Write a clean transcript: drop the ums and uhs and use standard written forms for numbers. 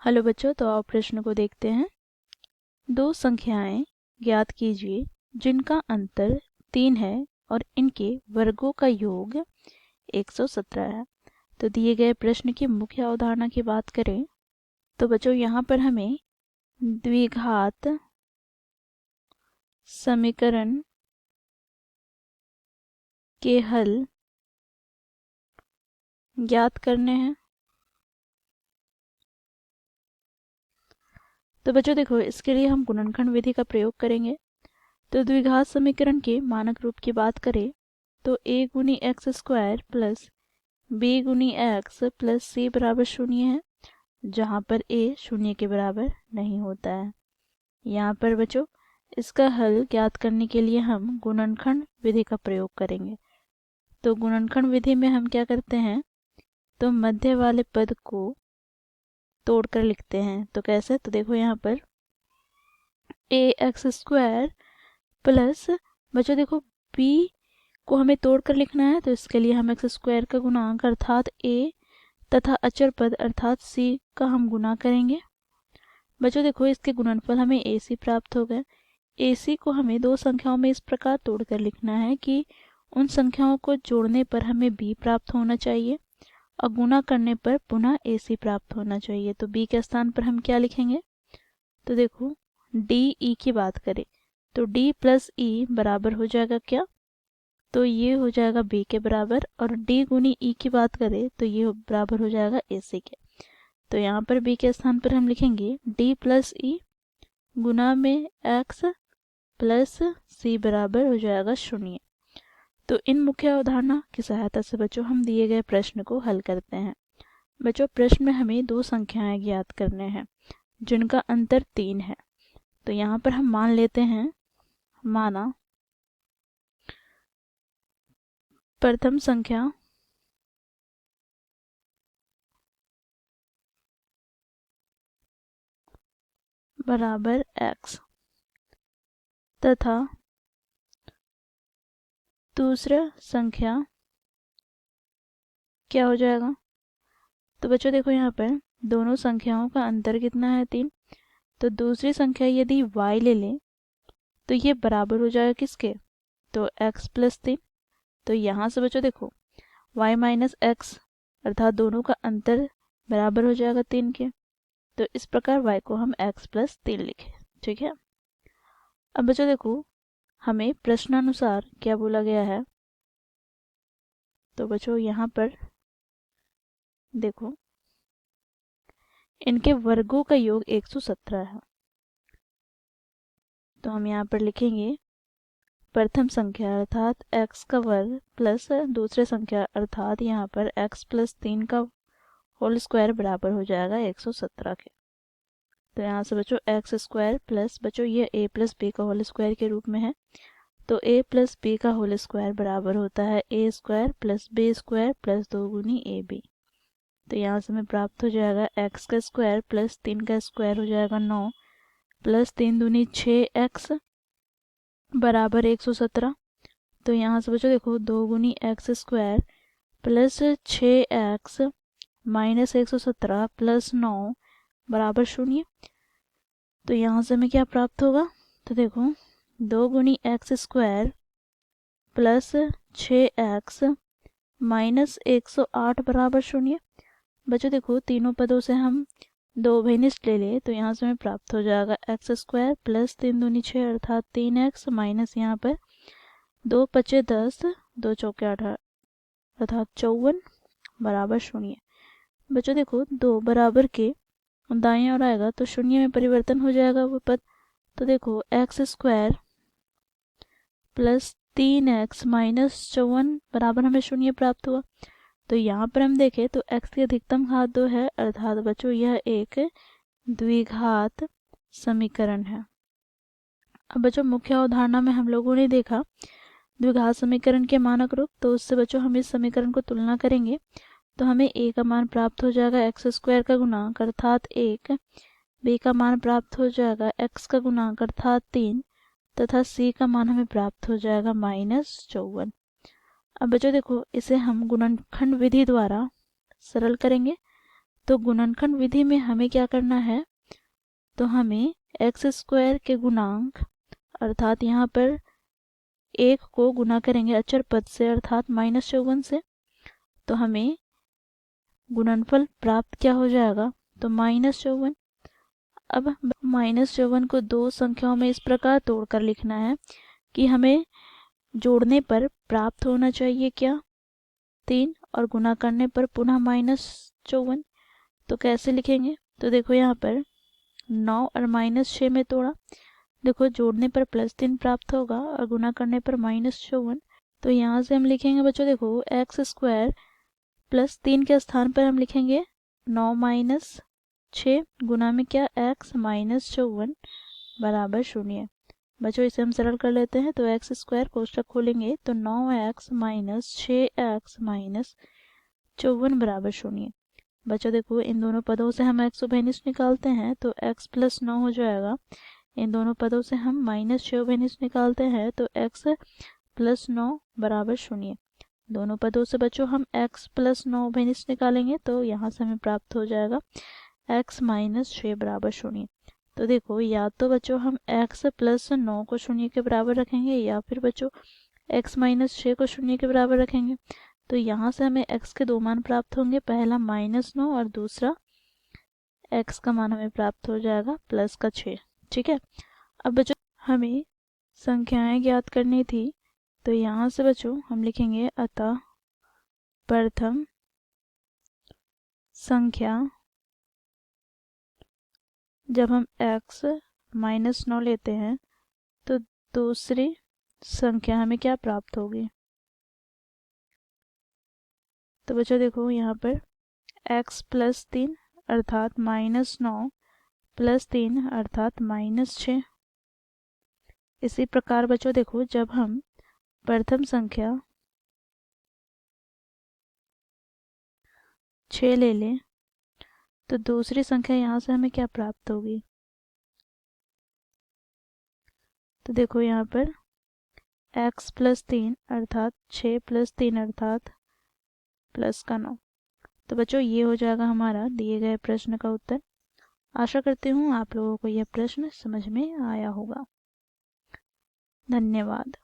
Hello बच्चों, तो आप प्रश्न को देखते हैं। दो संख्याएं ज्ञात कीजिए जिनका अंतर 3 है और इनके वर्गों का योग 117 है। तो दिए गए प्रश्न की मुख्य अवधारणा की बात करें तो बच्चों यहाँ पर हमें द्विघात समीकरण के हल ज्ञात करने हैं। तो बच्चों देखो, इसके लिए हम गुणनखंड विधि का प्रयोग करेंगे। तो द्विघात समीकरण के मानक रूप की बात करें तो a गुनी एक्स स्क्वायर प्लस बी गुनी एक्स प्लस सी बराबर 0 है, जहाँ पर a 0 के बराबर नहीं होता है। यहाँ पर बच्चों इसका हल ज्ञात करने के लिए हम गुणनखंड विधि का प्रयोग करेंगे। तो गुणनखंड विधि में हम क्या करते हैं, तो मध्य वाले पद को तोड़कर लिखते हैं। तो कैसे, तो देखो यहाँ पर a एक्स स्क्वायर प्लस बच्चों देखो b को हमें तोड़कर लिखना है, तो इसके लिए हम एक्स स्क्वायर का गुणांक अर्थात a तथा अचर पद अर्थात c का हम गुना करेंगे। बच्चों देखो इसके गुणनफल हमें ac प्राप्त हो गए। ac को हमें दो संख्याओं में इस प्रकार तोड़कर लिखना है कि उन संख्याओं को जोड़ने पर हमें b प्राप्त होना चाहिए और गुना करने पर पुनः ac प्राप्त होना चाहिए। तो b के स्थान पर हम क्या लिखेंगे, तो देखो de की बात करें तो d प्लस e बराबर हो जाएगा क्या, तो ये हो जाएगा b के बराबर, और d गुनी e की बात करें तो ये बराबर हो जाएगा ac के। तो यहाँ पर b के स्थान पर हम लिखेंगे d प्लस e गुना में x प्लस c बराबर हो जाएगा 0। तो इन मुख्य अवधारणा की सहायता से बच्चों हम दिए गए प्रश्न को हल करते हैं। बच्चों प्रश्न में हमें दो संख्याएं ज्ञात करने हैं जिनका अंतर 3 है। तो यहाँ पर हम मान लेते हैं, माना प्रथम संख्या बराबर x तथा दूसरा संख्या क्या हो जाएगा, तो बच्चों देखो यहाँ पर दोनों संख्याओं का अंतर कितना है 3। तो दूसरी संख्या यदि y ले लें तो ये बराबर हो जाएगा किसके, तो x प्लस 3। तो यहाँ से बच्चों देखो y माइनस एक्स अर्थात दोनों का अंतर बराबर हो जाएगा 3 के। तो इस प्रकार y को हम x प्लस 3 लिखें, ठीक है। अब बच्चों देखो हमें प्रश्नानुसार क्या बोला गया है, तो बच्चों यहाँ पर देखो इनके वर्गों का योग 117 है। तो हम यहाँ पर लिखेंगे प्रथम संख्या अर्थात x का वर्ग प्लस दूसरे संख्या अर्थात यहाँ पर x प्लस 3 का होल स्क्वायर बराबर हो जाएगा 117 के। तो यहाँ से बच्चों एक्स स्क्वायर प्लस बच्चों ये a प्लस बी का होल स्क्वायर के रूप में है, तो a प्लस बी का होल स्क्वायर बराबर होता है a square plus B square plus 2 गुनी ए बी। तो यहाँ से हमें प्राप्त हो जाएगा x का स्क्वायर प्लस 3 का स्क्वायर हो जाएगा 9 प्लस 3 दूनी 6x बराबर 117। तो यहाँ से बच्चों देखो 2 गुनी x square plus 6x minus 117 plus 9 बराबर 0। तो यहाँ से हमें क्या प्राप्त होगा, तो देखो 2 गुनी x square plus 6x minus 108 बराबर 0। बच्चों देखो तीनों पदों से हम दो भिन्निष्ठ ले ले तो यहाँ से हमें प्राप्त हो जाएगा एक्स स्क्वायर प्लस 3 दूनी 6 अर्थात 3x माइनस यहाँ पर 2 पचे 10 2 चौके 8 अर्थात 54 बराबर 0। बच्चों देखो 2 बराबर के दाएं ओर आएगा तो 0 में परिवर्तन हो जाएगा वो पद। तो देखो x square plus 3x minus 54 बराबर हमें 0 प्राप्त हुआ। तो यहाँ पर हम देखें तो x की अधिकतम घात 2 है अर्थात बच्चों यह एक द्विघात समीकरण है। अब बच्चों मुख्य अवधारणा में हम लोगों ने देखा द्विघात समीकरण के मानक रूप, तो उससे बच्चों हम इस समीकरण को तुलना करेंगे तो हमें a का मान प्राप्त हो जाएगा एक्स स्क्वायर का गुणांक अर्थात 1, b का मान प्राप्त हो जाएगा x का गुणांक अर्थात 3 तथा c का मान हमें प्राप्त हो जाएगा -54। अब बच्चों देखो इसे हम गुणनखंड विधि द्वारा सरल करेंगे। तो गुणनखंड विधि में हमें क्या करना है, तो हमें एक्स स्क्वायर के गुणांक अर्थात यहाँ पर 1 को गुना करेंगे अचर पद से अर्थात -54 से, तो हमें गुणनफल प्राप्त क्या हो जाएगा, तो -54। अब -54 को दो संख्याओं में इस प्रकार तोड़कर लिखना है कि हमें जोड़ने पर प्राप्त होना चाहिए क्या, 3, और गुना करने पर पुनः -54। तो कैसे लिखेंगे, तो देखो यहाँ पर 9 और -6 में तोड़ा, देखो जोड़ने पर +3 प्राप्त होगा और गुना करने पर -54। तो यहाँ से हम लिखेंगे बच्चों, देखो एक्स स्क्वायर प्लस 3 के स्थान पर हम लिखेंगे 9 - 6 गुना में क्या x -54 बराबर 0। बच्चों इसे हम सरल कर लेते हैं, तो एक्स स्क्वायर कोष्टक खोलेंगे तो 9x - 6x - 54 बराबर 0। बच्चों देखो इन दोनों पदों से हम x उभयनिष्ठ निकालते हैं तो x + 9 हो जाएगा। इन दोनों पदों से हम -6 उभयनिष्ठ निकालते हैं तो x + 9 बराबर 0। दोनों पदों से बच्चों हम x + 9 उभयनिष्ठ निकालेंगे तो यहाँ से हमें प्राप्त हो जाएगा x - 6 बराबर 0। तो देखो या तो बच्चों हम x + 9 को 0 के बराबर रखेंगे या फिर बच्चों x - 6 को 0 के बराबर रखेंगे। तो यहाँ से हमें x के दो मान प्राप्त होंगे, पहला -9 और दूसरा x का मान हमें प्राप्त हो जाएगा +6। ठीक है, अब बच्चों हमें संख्याएं ज्ञात करनी थी, तो यहाँ से बच्चों हम लिखेंगे अतः प्रथम संख्या जब हम x -9 लेते हैं तो दूसरी संख्या हमें क्या प्राप्त होगी। तो बच्चों देखो यहाँ पर x + 3 अर्थात -9 + 3 अर्थात -6। इसी प्रकार बच्चों देखो जब हम प्रथम संख्या 6 ले लें तो दूसरी संख्या यहाँ से हमें क्या प्राप्त होगी। तो देखो यहाँ पर x + 3 अर्थात 6 + 3 अर्थात +9। तो बच्चों ये हो जाएगा हमारा दिए गए प्रश्न का उत्तर। आशा करती हूँ आप लोगों को यह प्रश्न समझ में आया होगा। धन्यवाद।